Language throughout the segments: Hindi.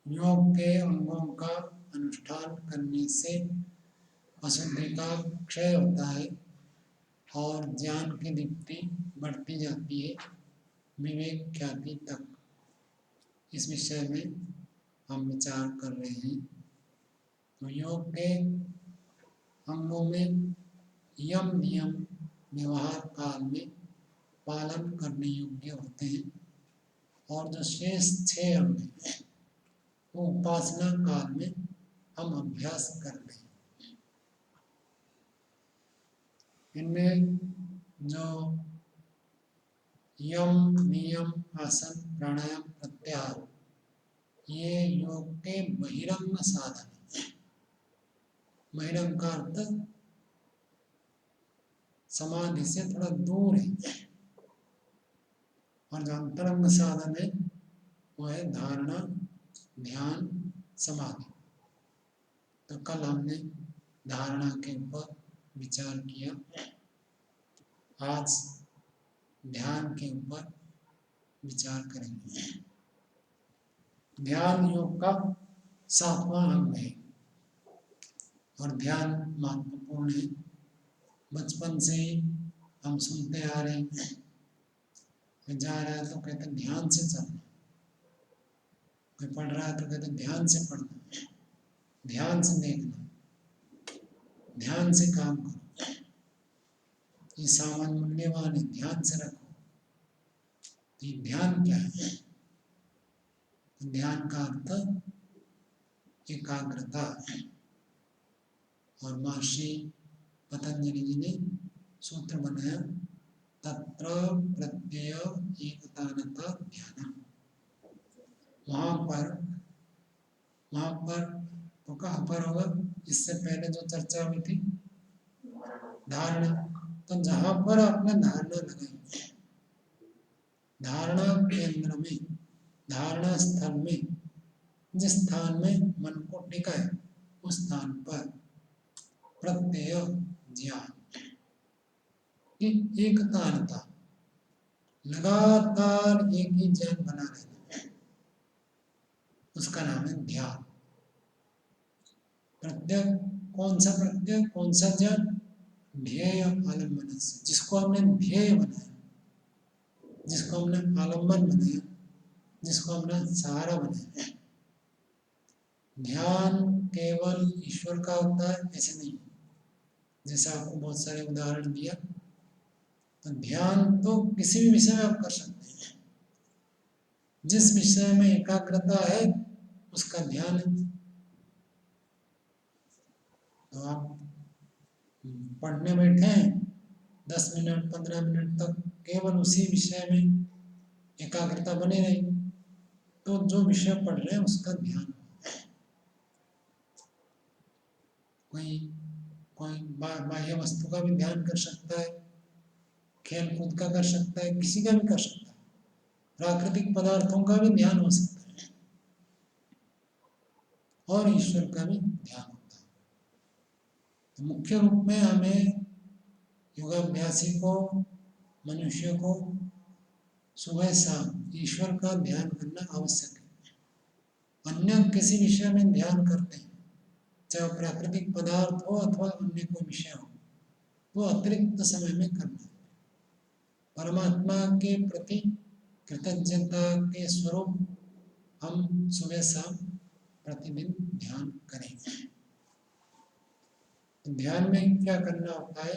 योग के अंगों का अनुष्ठान करने से अशुद्धि का क्षय होता है और ज्ञान की दीप्ति बढ़ती जाती है विवेक ख्याति तक। इस विषय में हम विचार कर रहे हैं। तो योग के अंगों में यम नियम व्यवहार काल में पालन करने योग्य होते हैं और जो शेष 6 अंग हैं वो उपासना काल में हम अभ्यास कर रहे हैं। इनमें जो यम नियम आसन प्राणायाम प्रत्याहार ये योग के बहिरंग साधन है। बहिरंग का अर्थ समाधि से थोड़ा दूर है और जो अंतरंग साधन है वो है धारणा ध्यान समाधि। तो कल हमने धारणा के ऊपर विचार किया, आज ध्यान के ऊपर विचार करेंगे। ध्यान योग का 7वां अंग है और ध्यान महत्वपूर्ण है। बचपन से ही हम सुनते आ रहे हैं, जा रहा है तो कहते हैं ध्यान से चलना, कोई पढ़ रहा है तो कहते हैं ध्यान से पढ़ना, ध्यान से देखना, ध्यान से काम करो, ये सामान मूल्यवान है, ध्यान से रखो। तो ये ध्यान क्या है? ध्यान का अर्थ एकाग्रता और महर्षि पतंजलि जी ने सूत्र बनाया तत्र प्रत्यय एकतानता ध्यान। वहां पर तो कहाँ पर होगा? इससे पहले जो चर्चा हुई थी धारणा, तो जहां पर आपने धारणा लगाई, धारणा केंद्र में, धारणा स्थल में, जिस स्थान में मन को टिकाए उस स्थान पर प्रत्यय ज्ञान की एकतानता, लगातार एक ही ज्ञान बना रहना, उसका नाम है ध्यान। प्रत्यय कौन सा प्रत्यय, कौन सा ज्ञान? ध्येय आलम्बन से, जिसको हमने ध्येय बनाया, जिसको हमने आलम्बन बनाया, जिसको हमने सहारा बनाया। ध्यान केवल ईश्वर का होता है ऐसे नहीं, जैसा आपको बहुत सारे उदाहरण दिया। तो ध्यान तो किसी भी विषय में आप कर सकते हैं, जिस विषय में एकाग्रता है उसका ध्यान है। तो आप पढ़ने बैठे हैं, 10 मिनट 15 मिनट तक केवल उसी विषय में एकाग्रता बने रही, तो जो विषय पढ़ रहे हैं उसका ध्यान। कोई कोई बाह्य वस्तु का भी ध्यान कर सकता है, खेल कूद का कर सकता है, किसी का भी कर सकता है, प्राकृतिक पदार्थों का भी ध्यान हो सकता है और ईश्वर का भी ध्यान होता है। तो मुख्य रूप में हमें योगाभ्यासी को, मनुष्य को सुबह शाम ईश्वर का ध्यान करना आवश्यक है। अन्य किसी विषय में ध्यान करते हैं, चाहे प्राकृतिक पदार्थ हो अथवा अन्य कोई विषय हो, वो अतिरिक्त समय में करना है। परमात्मा के प्रति कृतज्ञता के स्वरूप हम सुबह शाम प्रतिदिन ध्यान करें। ध्यान में क्या करना होता है?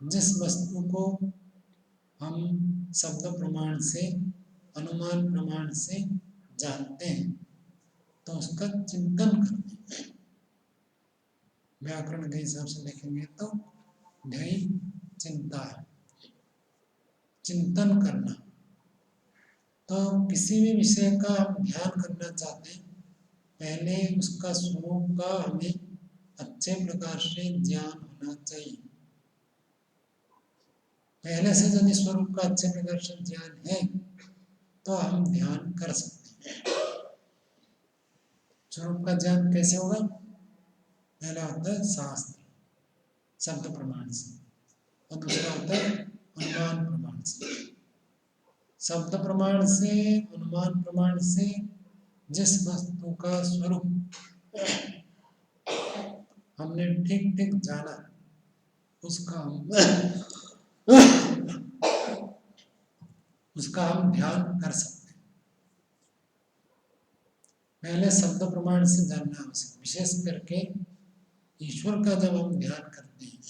जिस वस्तु को हम शब्द प्रमाण से, अनुमान प्रमाण से जानते हैं तो उसका चिंतन करना है। व्याकरण के हिसाब से देखेंगे तो ध्यय चिंता है, चिंतन करना। तो किसी भी विषय का हम ध्यान करना चाहते हैं, पहले उसका स्वरूप का हमें अच्छे प्रकार से ज्ञान होना चाहिए। पहले से यदि स्वरूप का अच्छे प्रकार से ज्ञान है तो हम ध्यान कर सकते हैं। स्वरूप का ज्ञान कैसे होगा? पहला होता है शास्त्र, शब्द प्रमाण से, और दूसरा होता है अनुमान प्रमाण से। शब्द प्रमाण से, अनुमान प्रमाण से जिस वस्तु का स्वरूप हमने ठीक ठीक जाना, उसका हम ध्यान कर सकते हैं। पहले शब्द प्रमाण से जानना आवश्यक, विशेष करके ईश्वर का जब हम ध्यान करते हैं,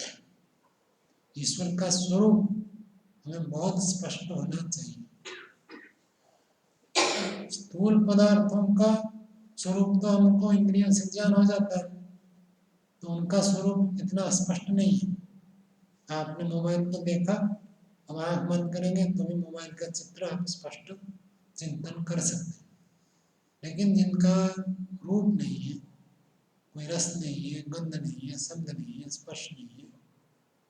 ईश्वर का स्वरूप हमें बहुत स्पष्ट होना चाहिए। स्थूल पदार्थों का स्वरूप तो हमको इंद्रियों से ज्ञान हो जाता है, तो उनका स्वरूप इतना स्पष्ट नहीं है। आपने मोबाइल को देखा, अब आँख बंद करेंगे तो भी मोबाइल का चित्र आप स्पष्ट चिंतन कर सकते हैं। लेकिन जिनका रूप नहीं है, कोई रस नहीं है, गंध नहीं है, शब्द नहीं है, स्पर्श नहीं है,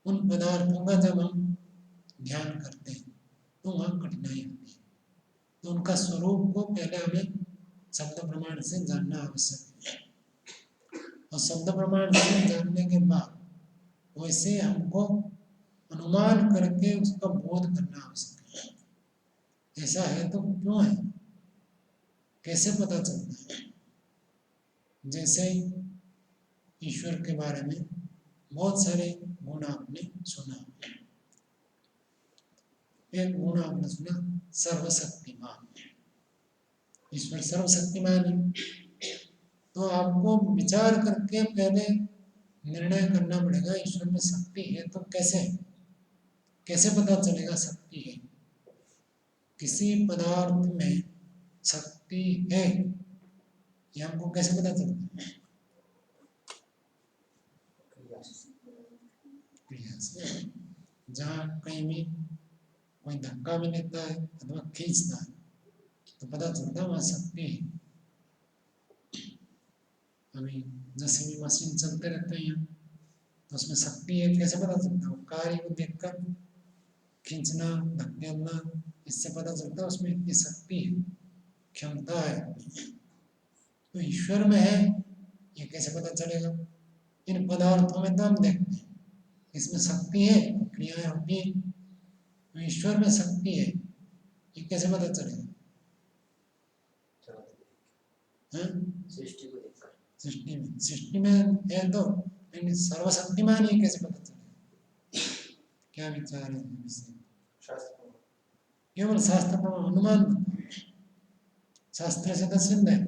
उन पदार्थों का जब हम ध्यान करते हैं तो वहाँ कठिनाई होती है। तो उनका स्वरूप को पहले हमें शब्द प्रमाण से जानना आवश्यक है, और शब्द प्रमाण से जानने के बाद वैसे हमको अनुमान करके उसका बोध करना आवश्यक है। ऐसा है तो क्यों है, कैसे पता चलता है? जैसे ईश्वर के बारे में बहुत सारे गुण आपने सुना। एक गुण आपने सुना सर्वशक्तिमान, ईश्वर सर्वशक्तिमान है। तो आपको विचार करके पहले निर्णय करना पड़ेगा, ईश्वर में शक्ति है तो कैसे पता चलेगा शक्ति है? किसी पदार्थ में शक्ति है, ये हमको कैसे पता चलता है? क्रिया से। जहाँ कहीं भी कोई धक्का भी लेता है अथवा खींचता है तो पता चलता है वहाँ शक्ति है। अभी जैसे भी मशीन चलते रहते हैं तो उसमें शक्ति है, कैसे पता चलता है? कार्य को देखकर खींचना, धकेलना, इससे पता चलता है उसमें इतनी शक्ति है, क्षमता है। तो ईश्वर में है, ये कैसे पता चलेगा? इन पदार्थों में तो हम देखते हैं इसमें शक्ति है, क्रियाएं होती हैं, तो ईश्वर में शक्ति है, ये कैसे पता चलेगा? सृष्टि में है तो, लेकिन सर्वशक्तिमान ये कैसे पता चलेगा? क्या विचार है इसमें? केवल शास्त्र पर अनुमान, शास्त्र से तो सिद्ध है।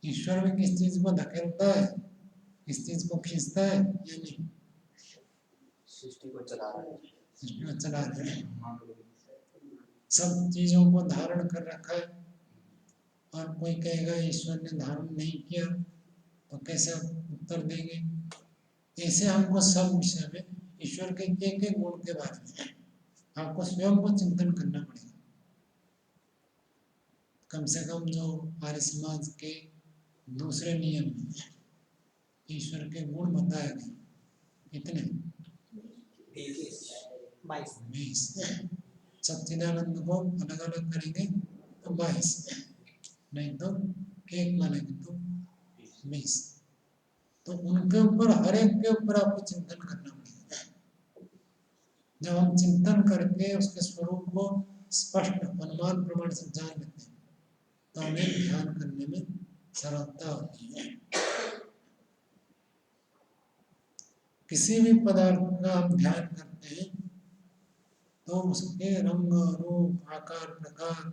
ईश्वर में किस चीज को धकेलता है, किस चीज को खींचता है या नहीं? सृष्टि को चला रहा है, सब चीजों को धारण कर रखा है। और कोई कहेगा ईश्वर ने धारण नहीं किया तो कैसे उत्तर देंगे? ऐसे हमको सब विषय में ईश्वर के एक एक गुण के बारे में आपको स्वयं को चिंतन करना पड़ेगा। कम से कम जो आर्य समाज के दूसरे नियम में ईश्वर के गुण बताए गए, इतने 22। सच्चिदानंद को अलग अलग करेंगे तो 22, नहीं तो एक मानेंगे तो 20। तो उनके ऊपर, हर एक के ऊपर आपको चिंतन करना पड़ेगा। जब हम चिंतन करके उसके स्वरूप को स्पष्ट अनुमान प्रमाण से जान लेते हैं तो हमें ध्यान करने में सरलता होती है। किसी भी पदार्थ का हम ध्यान करते हैं तो उसके रंग, रूप, आकार, प्रकार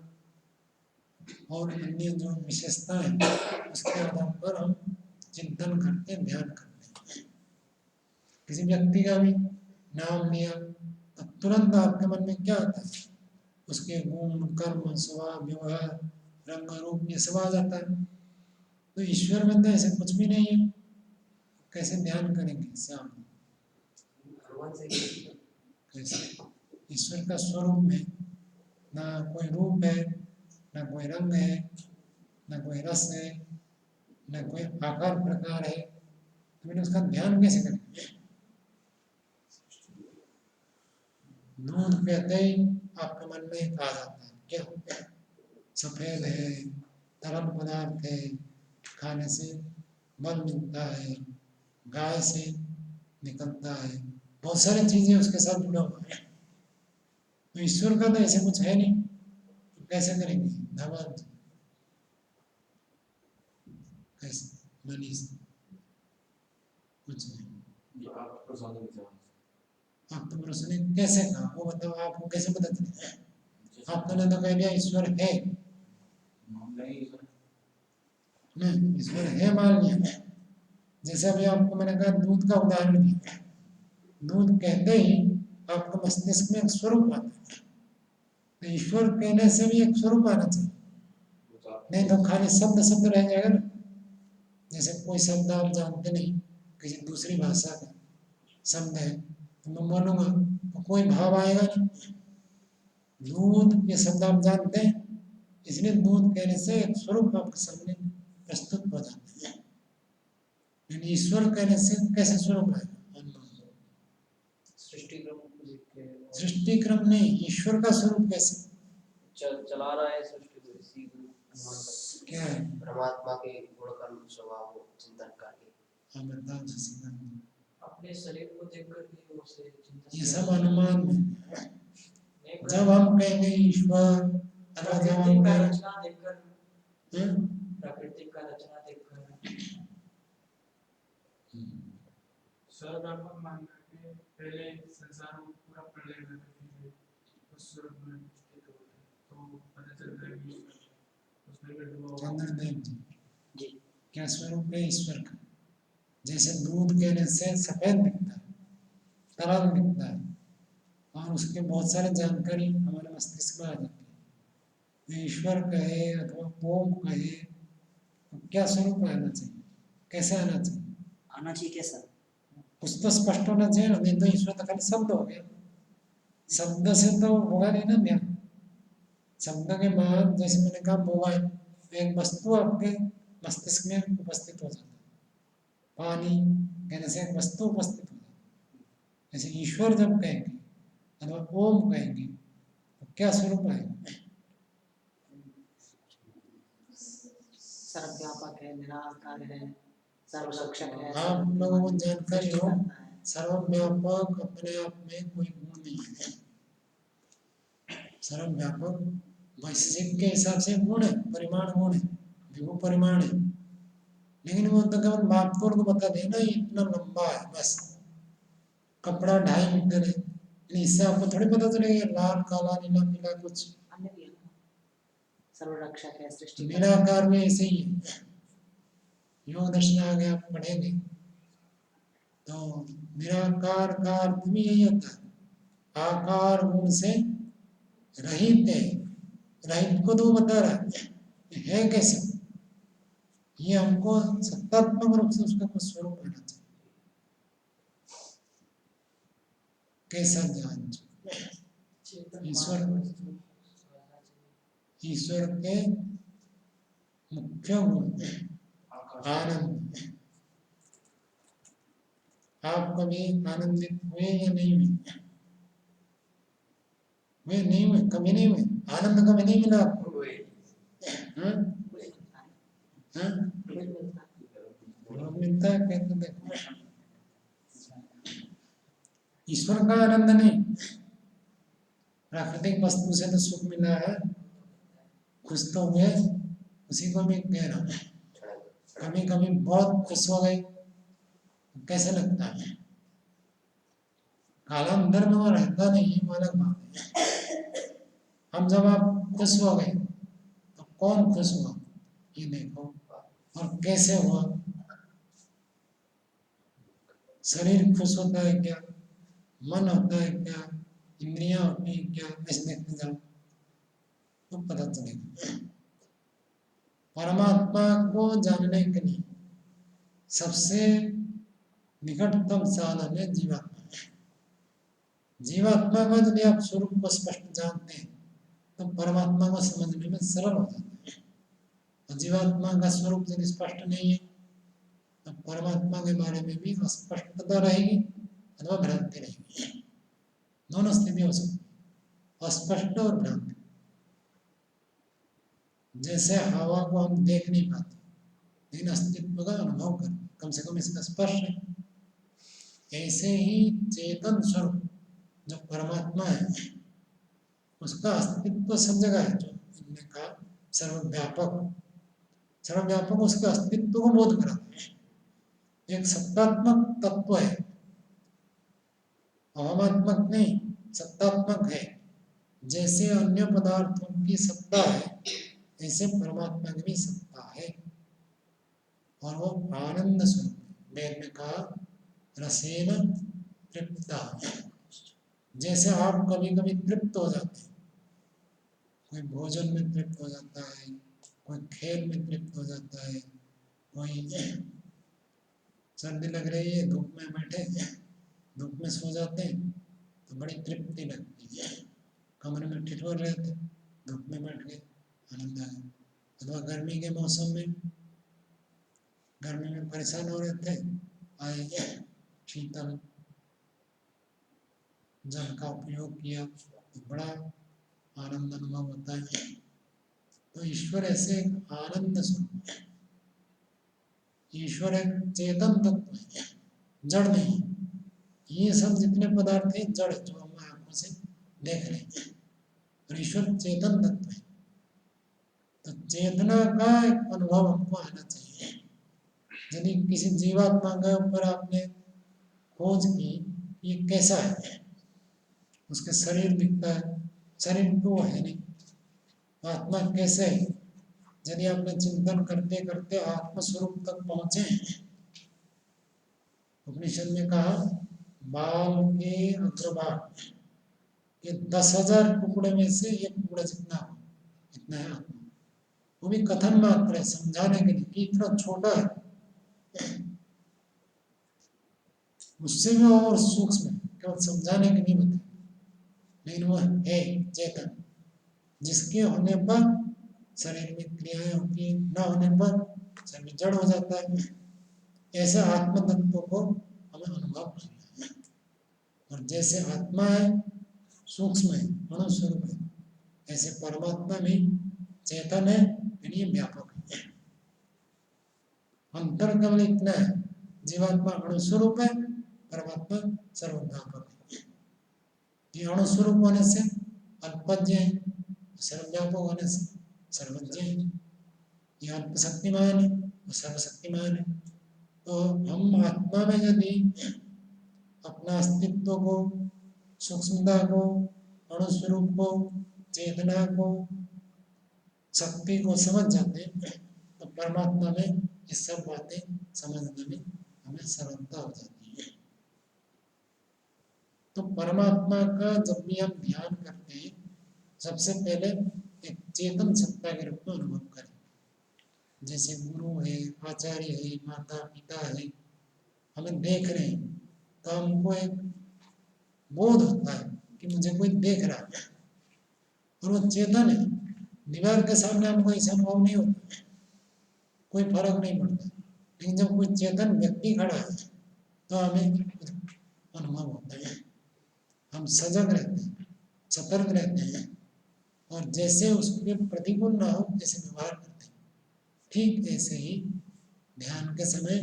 और अन्य जो विशेषता है उसके आधार पर हम चिंतन करते हैं, ध्यान करते हैं। किसी व्यक्ति का भी नाम लिया तो तुरंत आपके मन में क्या आता है? उसके गुण, कर्म, स्वभाव, व्यवहार, रंग, रूप, ये सब आ जाता है। तो ईश्वर में तो ऐसे कुछ भी नहीं है, कैसे ध्यान करेंगे श्याम? कैसे? ईश्वर का स्वरूप में ना कोई रूप है, ना कोई रंग है, ना कोई रस है, ना कोई आकार प्रकार है, तो मैंने उसका ध्यान कैसे करेंगे? दूध कहते ही आपके मन में एक आ जाता है, क्या? सफेद है, तरल पदार्थ है, खाने से बल मिलता है, गाय से निकलता है, बहुत सारी चीजें उसके साथ जुड़ा हुआ है। तो ईश्वर का तो ऐसे कुछ है नहीं, तो कैसे करेंगे धवन? कैसे? मनीष कुछ नहीं। आप तो प्रश्न कैसे कहा वो बताओ, आपको कैसे पता चलेगा? आपने तो कह दिया ईश्वर है, नहीं ईश्वर है मान लिया। जैसे अभी आपको मैंने कहा दूध का उदाहरण दिया, दूध कहते ही आपको मस्तिष्क में एक स्वरूप आता है, तो ईश्वर कहने से भी एक स्वरूप आना चाहिए, नहीं तो खाली शब्द शब्द रह जाएगा ना। जैसे कोई शब्द आप जानते नहीं, किसी दूसरी भाषा का शब्द है, तो मैं बोलूंगा तो कोई भाव आएगा नहीं। दूध ये शब्द आप जानते हैं, इसलिए दूध कहने से एक स्वरूप आपके सामने प्रस्तुत हो जाता है। लेकिन ईश्वर कहने से कैसे स्वरूप आएगा? सृष्टि क्रम नहीं, ईश्वर का स्वरूप कैसे चला रहा है सृष्टि को इसी क्या है? परमात्मा के गुण कर्म स्वभाव को चिंतन करके अपने शरीर को देखकर भी उसे चिंतन, ये सब अनुमान है। जब हम कहेंगे ईश्वर, अथवा जब हम का कहेंगे रचना देखकर, प्रकृति का रचना देखकर सर्वव्यापक मानना के पहले संसार को पूरा प्रलय करके उस स्वरूप में स्थित होते हैं, तो पता चलता है कि उसमें भी डूबा चंद्रदेव जी क्या स्वरूप है ईश्वर का? जैसे दूध कहने से सफेद दिखता है, तरल दिखता है, और उसके बहुत सारे जानकारी हमारे मस्तिष्क में आ जाती है। ईश्वर कहे अथवा ओम कहे तो क्या स्वरूप आना चाहिए, कैसे आना चाहिए? आना चाहिए कैसा? कुछ तो स्पष्ट होना चाहिए ना, नहीं तो ईश्वर तो खाली शब्द हो गया, शब्द से तो होगा नहीं ना ध्यान। शब्द के बाद जैसे मैंने कहा मोबाइल, एक वस्तु आपके मस्तिष्क में उपस्थित हो जाता है, पानी कहने से एक वस्तु उपस्थित हो जाती है। जैसे ईश्वर जब कहेंगे अथवा ओम कहेंगे तो क्या स्वरूप आएगा? सर्वव्यापक है, निराकार है, सर्वरक्षक है। आप लोगों को जानकारी हो, सर्वव्यापक अपने आप में कोई गुण नहीं है। सर्वव्यापक वैश्विक के हिसाब से गुण है, परिमाण गुण है, विभु परिमाण है, लेकिन वो तो केवल मापतोल को बता देना इतना लंबा है बस, कपड़ा 2.5 मीटर है, इससे आपको थोड़ी पता चलेगा लाल काला नीला पीला कुछ। अन्य भी है, सर्वरक्षक है, सृष्टि निराकार में ऐसे ही है। योग दर्शन आगे आप पढ़ेंगे तो निराकार का अर्थ भी यही होता है, आकार गुण से रहित है। रहित को तो बता रहा है कैसे, ये हमको सत्तात्मक रूप से उसका कुछ स्वरूप आना चाहिए, कैसा ज्ञान? ईश्वर के मुख्य गुण आनंद। आप कभी आनंदित हुए या नहीं हुए? हुए नहीं हुए? कभी नहीं हुए? आनंद कभी नहीं मिला आपको? मिलता है कहते देखो, ईश्वर का आनंद नहीं, प्राकृतिक वस्तु से तो सुख मिला है, खुश तो हुए, उसी को मैं कह रहा हूँ। कभी कभी बहुत खुश हो गए, कैसे लगता है? कालांतर में वो रहता नहीं है, वो अलग बात है। हम जब आप खुश हो गए तो कौन खुश हुआ ये देखो, और कैसे हुआ? शरीर खुश होता है क्या, मन होता है क्या, इंद्रियां होती है क्या, ऐसे देखते जाओ तो पता चलेगा। परमात्मा को जानने के लिए सबसे निकटतम साधन है जीवात्मा। जीवात्मा का यदि आप स्वरूप को स्पष्ट जानते हैं तो परमात्मा को समझने में सरल हो जाता है। और जीवात्मा का स्वरूप यदि स्पष्ट नहीं है तो परमात्मा के बारे में भी अस्पष्टता रहेगी अथवा भ्रांति रहेगी। दोनों स्थिति हो सकती है, अस्पष्ट और भ्रांति। जैसे हवा को हम देख नहीं पाते लेकिन अस्तित्व का अनुभव करते, कम से कम इसका स्पर्श है। ऐसे ही चेतन स्वरूप जो परमात्मा है उसका अस्तित्व सब जगह है। जो इनने कहा सर्वव्यापक, सर्वव्यापक उसके अस्तित्व को बोध कराता है। एक सत्तात्मक तत्व है, अहमात्मक नहीं, सत्तात्मक है। जैसे अन्य पदार्थों की सत्ता है ऐसे परमात्मा की भी सत्ता है और वो आनंद स्वरूप है। वेद में कहा रसेन तृप्ता। जैसे आप कभी कभी तृप्त हो जाते हैं, कोई भोजन में तृप्त हो जाता है, कोई खेल में तृप्त हो जाता है, कोई सर्दी लग रही है धूप में बैठे, धूप में सो जाते हैं तो बड़ी तृप्ति लगती है। कमरे में ठिठुर रहे थे, धूप में बैठ गए, आनंद आया। अथवा गर्मी के मौसम में, गर्मी में परेशान हो रहे थे, आए शीतल जल का उपयोग किया तो बड़ा आनंद अनुभव होता है। तो ईश्वर ऐसे एक आनंद स्वरूप है। ईश्वर एक चेतन तत्व है, जड़ नहीं। ये सब जितने पदार्थ हैं जड़ जो हम आंखों से देख रहे हैं, और ईश्वर चेतन तत्व है। तो चेतना का एक अनुभव हमको आना चाहिए। यदि किसी जीवात्मा के ऊपर आपने खोज की ये कैसा है, उसके शरीर दिखता है, शरीर तो है नहीं, आत्मा कैसे है, यदि आपने चिंतन करते करते आत्मस्वरूप तक पहुंचे। उपनिषद में कहा बाल के अग्रभाग के 10,000 टुकड़े में से एक टुकड़ा जितना हो इतना है आत्मा। वो भी कथन मात्र है, समझाने के लिए कि इतना छोटा है, उससे भी और सूक्ष्म है, केवल समझाने के लिए बताया। लेकिन वह है चेतन, जिसके होने पर शरीर में क्रियाएं होती है, न होने पर शरीर जड़ हो जाता है। ऐसे आत्म तत्व को हमें अनुभव करना है। और जैसे आत्मा है सूक्ष्म है, अणुस्वरूप है, ऐसे परमात्मा भी चेतन है, यानी व्यापक है। अंतर केवल इतना है, जीवात्मा अणुस्वरूप है, परमात्मा सर्वव्यापक है। ये अणुस्वरूप होने से अल्पज्ञ है, सर्वव्यापक होने से सर्वज्ञ है। ये अल्पशक्तिमान है और सर्वशक्तिमान है। तो हम आत्मा में यदि अपना अस्तित्व को, सूक्ष्मता को, अणुस्वरूप को, चेतना को, शक्ति को समझ जाते हैं तो परमात्मा में ये सब बातें समझने में हमें सरलता हो जाती है। तो परमात्मा का जब भी हम ध्यान करते हैं सबसे पहले एक चेतन सत्ता के रूप में अनुभव करें। जैसे गुरु है, आचार्य है, माता पिता है, हमें देख रहे हैं तो हमको एक बोध होता है कि मुझे कोई देख रहा है और वो चेतन है। दीवार के सामने हमको ऐसा अनुभव नहीं होता, कोई फर्क नहीं पड़ता। लेकिन जब कोई चेतन व्यक्ति खड़ा है तो हमें अनुभव होता है, हम सजग रहते हैं, सतर्क रहते हैं और जैसे उसके प्रतिकूल ना हो जैसे व्यवहार करते हैं। ठीक ऐसे ही ध्यान के समय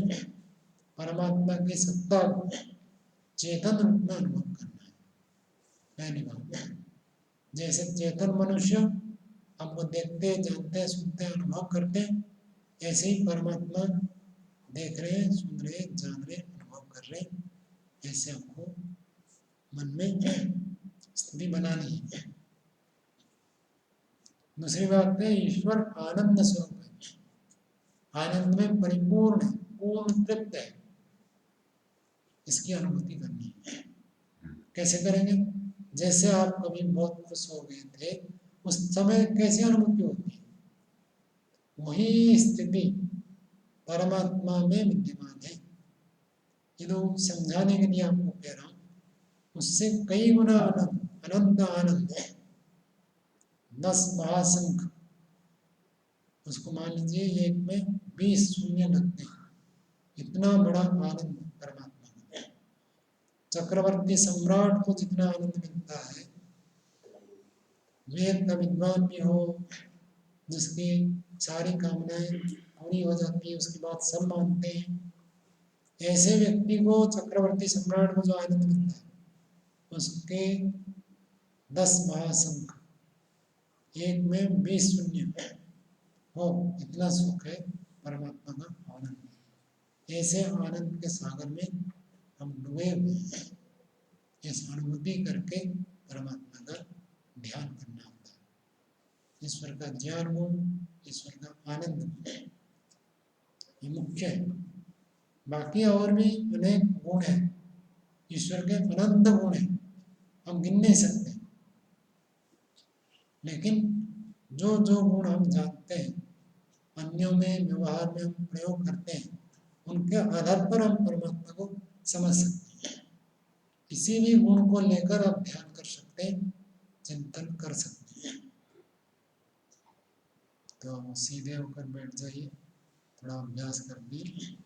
परमात्मा की सत्ता को चेतन रूप में अनुभव करना है। पहली बात, जैसे चेतन मनुष्य हमको देखते, जानते, सुनते, अनुभव करते, ऐसे ही परमात्मा देख रहे, सुन रहे, जान रहे, अनुभव कर रहे। ऐसे हमको मन में स्थिति बनानी है। दूसरी बात है, ईश्वर आनंद स्वरूप है, आनंद में परिपूर्ण है, पूर्ण तृप्त है। इसकी अनुभूति करनी है। कैसे करेंगे? जैसे आप कभी बहुत खुश हो गए थे, उस समय कैसी अनुभूति होती है? वही स्थिति परमात्मा में विद्यमान है। ये तो समझाने के लिए आपको कह रहा हूँ, उससे कई गुना आनंद, अनंत आनंद है। 10 महाशंख, उसको मान लीजिए एक में 20 शून्य लगते हैं, इतना बड़ा आनंद परमात्मा में है। चक्रवर्ती सम्राट को जितना आनंद मिलता है, वेद का विद्वान भी हो, जिसकी सारी कामनाएं पूरी हो जाती है, उसकी बात सब मानते हैं, ऐसे व्यक्ति को, चक्रवर्ती सम्राट को जो आनंद मिलता है, उसके 10 महाशंख, एक में 20 शून्य हो, इतना सुख है परमात्मा का आनंद। ऐसे आनंद के सागर में हम डूबे हुए हैं। इस अनुभूति करके परमात्मा का ध्यान करना होता है। ईश्वर का ज्ञान गुण, ईश्वर का आनंद गुण, ये मुख्य है। बाकी और भी अनेक गुण हैं, ईश्वर के अनंत गुण हैं, हम गिन नहीं सकते। लेकिन जो जो गुण हम जानते हैं, अन्यों में, व्यवहार में हम प्रयोग करते हैं, उनके आधार पर हम परमात्मा को समझ सकते हैं। किसी भी गुण को लेकर आप ध्यान कर सकते हैं, चिंतन कर सकते हैं। तो सीधे होकर बैठ जाइए, थोड़ा अभ्यास कर लीजिए।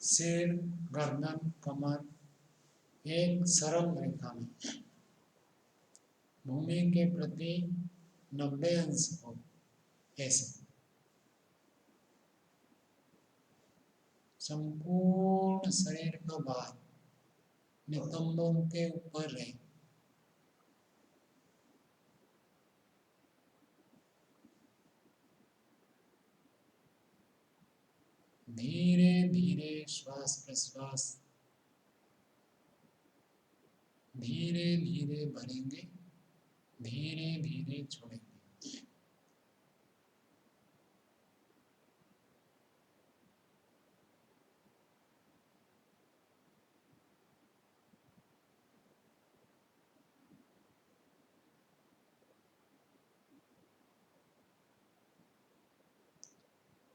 सिर, गर्दन, कमर एक सरल रेखा में, भूमि के प्रति 90 अंश हो, ऐसे संपूर्ण शरीर का भार नितंबों के ऊपर रहे। धीरे धीरे श्वास प्रश्वास धीरे धीरे भरेंगे, धीरे धीरे छोड़ेंगे।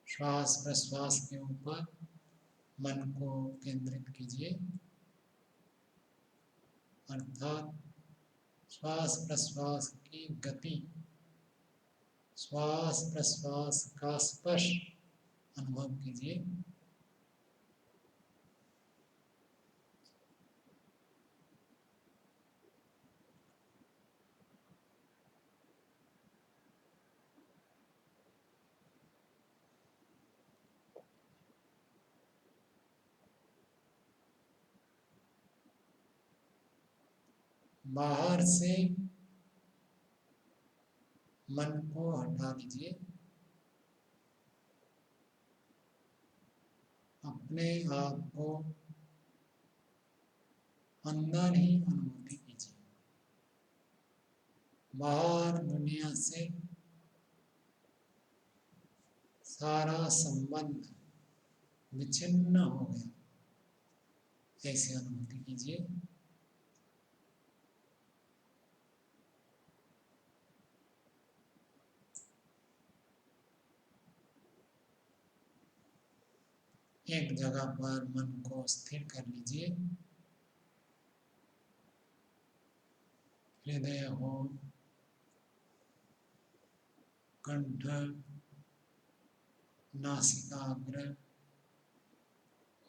श्वास प्रश्वास के ऊपर मन को केंद्रित कीजिए, अर्थात श्वास प्रश्वास की गति, श्वास प्रश्वास का स्पर्श अनुभव कीजिए। बाहर से मन को हटा दीजिए, अपने आप को अंदर ही अनुभूति कीजिए। बाहर दुनिया से सारा संबंध विच्छिन्न हो गया, ऐसी अनुभूति कीजिए। एक जगह पर मन को स्थिर कर लीजिए। हृदय हो, कंठ, नासिकाग्र,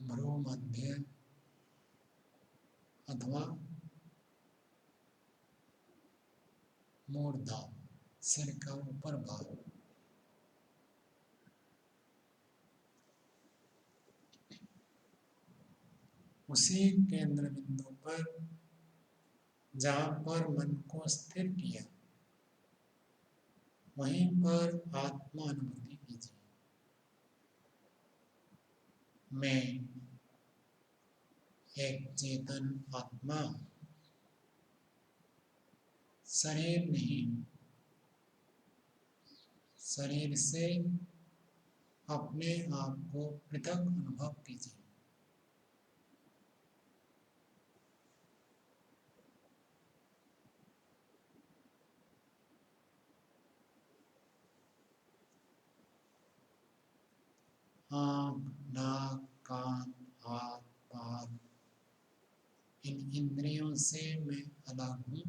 भ्रू मध्य अथवा मूर्धा, सिर का ऊपर भाग। उसी केंद्र बिंदु पर जहाँ पर मन को स्थिर किया, वहीं पर आत्मा अनुभूति कीजिए। मैं एक चेतन आत्मा, शरीर नहीं, शरीर से अपने आप को पृथक अनुभव कीजिए। से मैं अलग हूँ,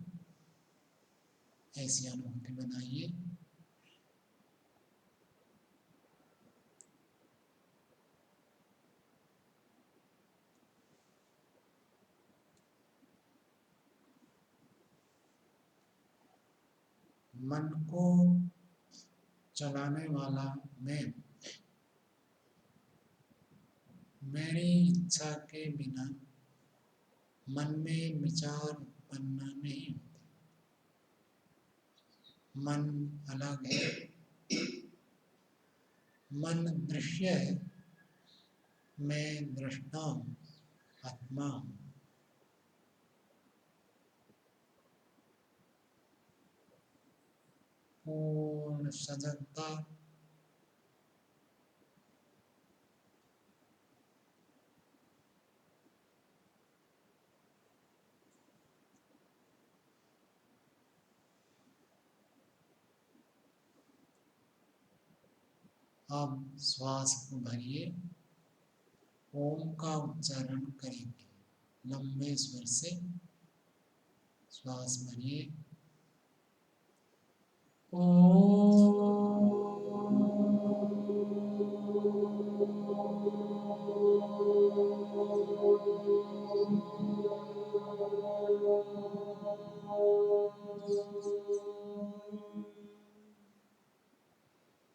ऐसी अनुभूति बनाइए। मन को चलाने वाला मैं, मेरी इच्छा के बिना मन में विचार उत्पन्न नहीं होते। मन अलग है, मन दृश्य है, मैं दृष्टा हूँ, आत्मा हूँ। पूर्ण सजगता, अब श्वास को भरिए, ओम का उच्चारण करेंगे। लंबे स्वर से श्वास भरिए।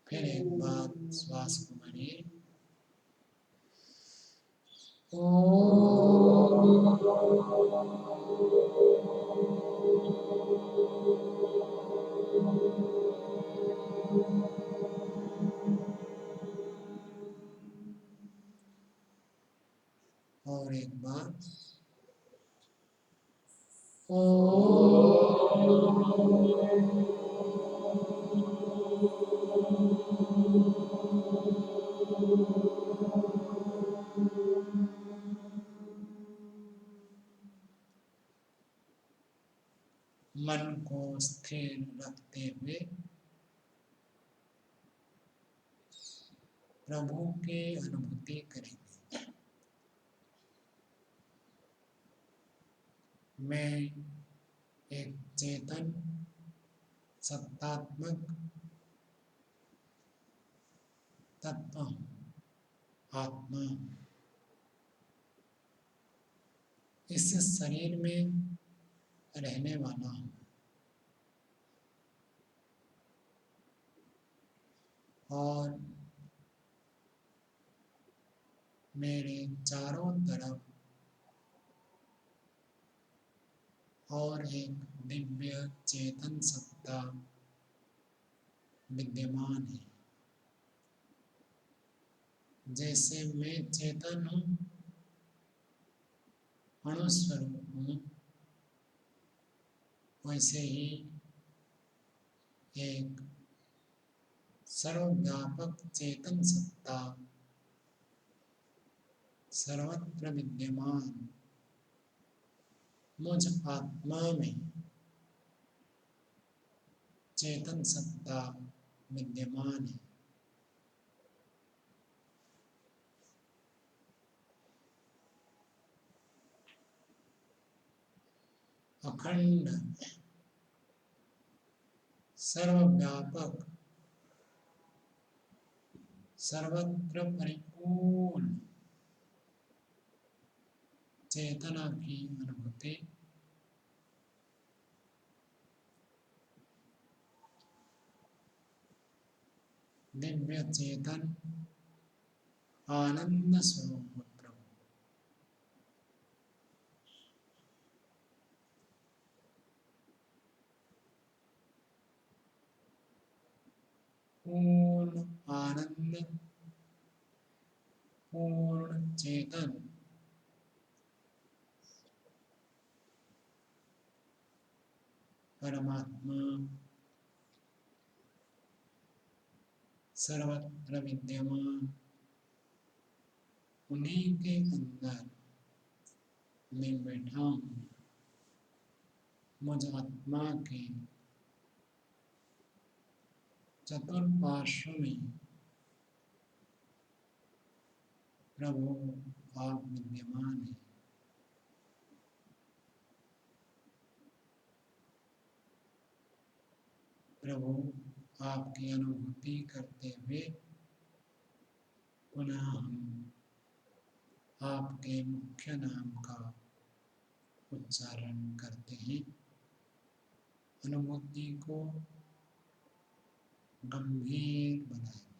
फिर एक बार श्वास को भरिए। और एक बार मन को स्थिर रखते हुए प्रभु की अनुभूति करेंगे। मैं एक चेतन सत्तात्मक तत्व हूँ, आत्मा हूँ। इस शरीर में रहने वाला हूँ और मेरे चारों तरफ और एक दिव्य चेतन सत्ता विद्यमान है। जैसे मैं चेतन हूँ, अणुस्वरूप हूँ, वैसे ही एक सर्वव्यापक चेतन सत्ता सर्वत्र विद्यमान मुझ आत्मा में चेतन सत्ता विद्यमान है। अखंड, सर्वव्यापक, सर्वत्र परिपूर्ण चेतना की अनुभूति दिव्य चेतन आनंद स्वरूप प्रभु। पूर्ण आनंद, पूर्ण चेतन, परमात्मा सर्वत्र विद्यमान, उन्हीं के अंदर मैं बैठा हूँ। मुझ आत्मा के चतुर्पार्श्व में प्रभु आप विद्यमान हैं। प्रभु आपकी अनुभूति करते हुए पुनः हम आपके मुख्य नाम का उच्चारण करते हैं। अनुभूति को गंभीर बनाएंगे।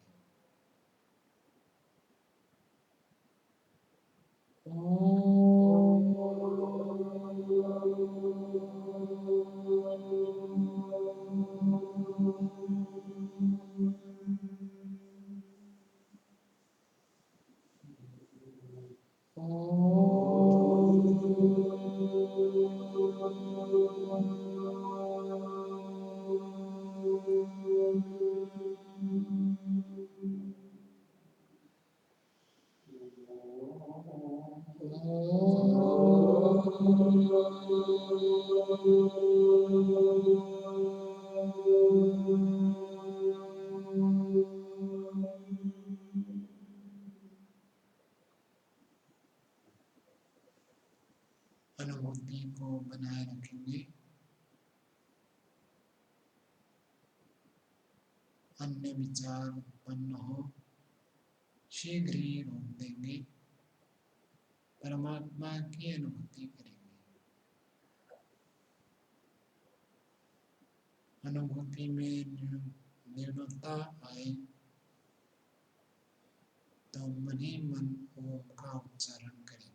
अनुभूति को बनाए रखेंगे। अन्य विचार उत्पन्न हो शीघ्र ही रोक देंगे। परमात्मा की अनुभूति करेंगे। अनुभूति में न्यूनता आए तो मन ही मन ओम का उच्चारण करेंगे।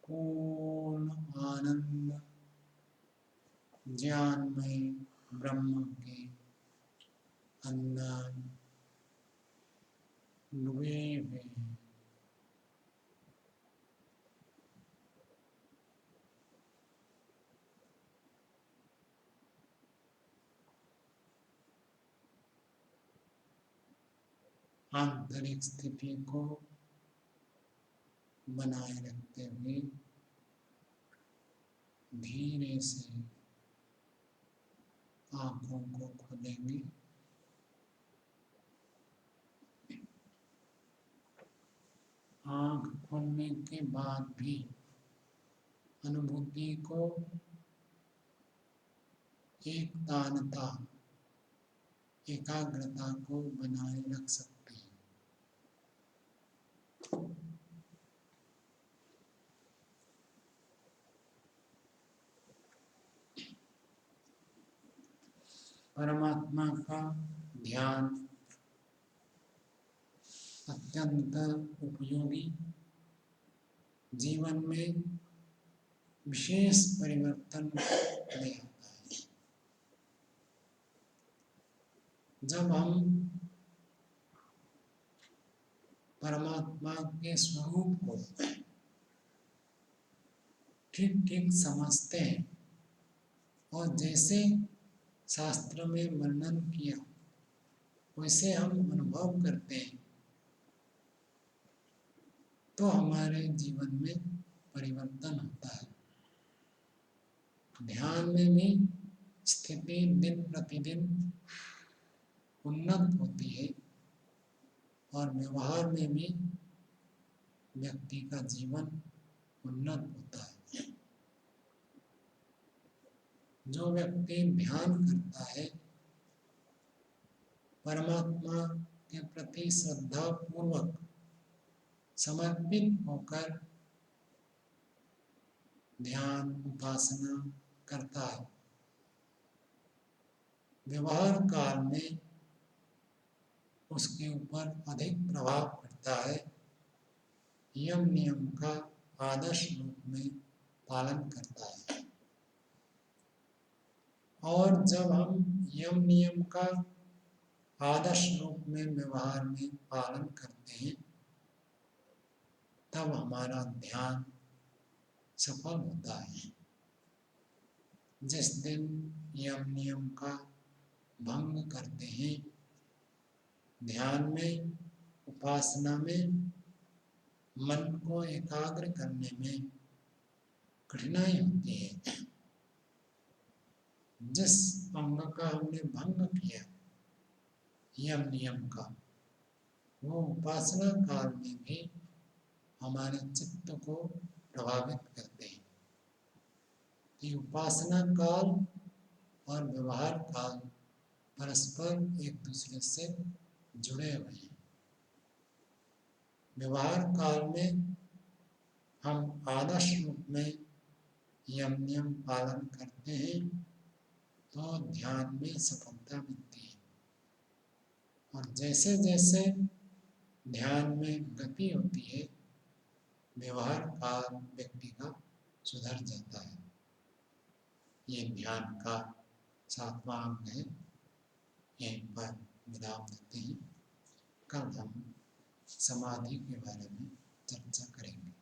पूर्ण आनंद ज्ञानमय ब्रह्म के अंदर डूबे हुए हैं। आंतरिक स्थिति को बनाए रखते हुए धीरे से आँखों को खोलेंगे। आँख खोलने के बाद भी अनुभूति को एकतानता एकाग्रता को बनाए रख सकते हैं। परमात्मा का ध्यान अत्यंत उपयोगी, जीवन में विशेष परिवर्तन ले आता है। जब हम परमात्मा के स्वरूप को ठीक ठीक समझते हैं और जैसे शास्त्र में वर्णन किया वैसे हम अनुभव करते हैं तो हमारे जीवन में परिवर्तन होता है। ध्यान में भी स्थिति दिन प्रतिदिन उन्नत होती है और व्यवहार में भी व्यक्ति का जीवन उन्नत होता है। जो व्यक्ति ध्यान करता है, परमात्मा के प्रति श्रद्धा पूर्वक समर्पित होकर ध्यान उपासना करता है। व्यवहार काल में उसके ऊपर अधिक प्रभाव पड़ता है, यम नियम का आदर्श रूप में पालन करता है। और जब हम यम नियम का आदर्श रूप में व्यवहार में पालन करते हैं, तब हमारा ध्यान सफल होता है। जिस दिन यम नियम का भंग करते हैं, ध्यान में, उपासना में, मन को एकाग्र करने में कठिनाई होती है। जिस अंग का हमने भंग किया यम नियम का, वो उपासना काल में भी हमारे चित्त को प्रभावित करते हैं। कि उपासना काल और व्यवहार काल परस्पर एक दूसरे से जुड़े हुए हैं। व्यवहार काल में हम आदर्श रूप में यम नियम पालन करते हैं तो ध्यान में सफलता मिलती है। और जैसे जैसे ध्यान में गति होती है, व्यवहार काल व्यक्ति का सुधर जाता है। ये ध्यान का 7वां अंग है। यहीं पर विराम देते हैं। कल हम समाधि के बारे में चर्चा करेंगे।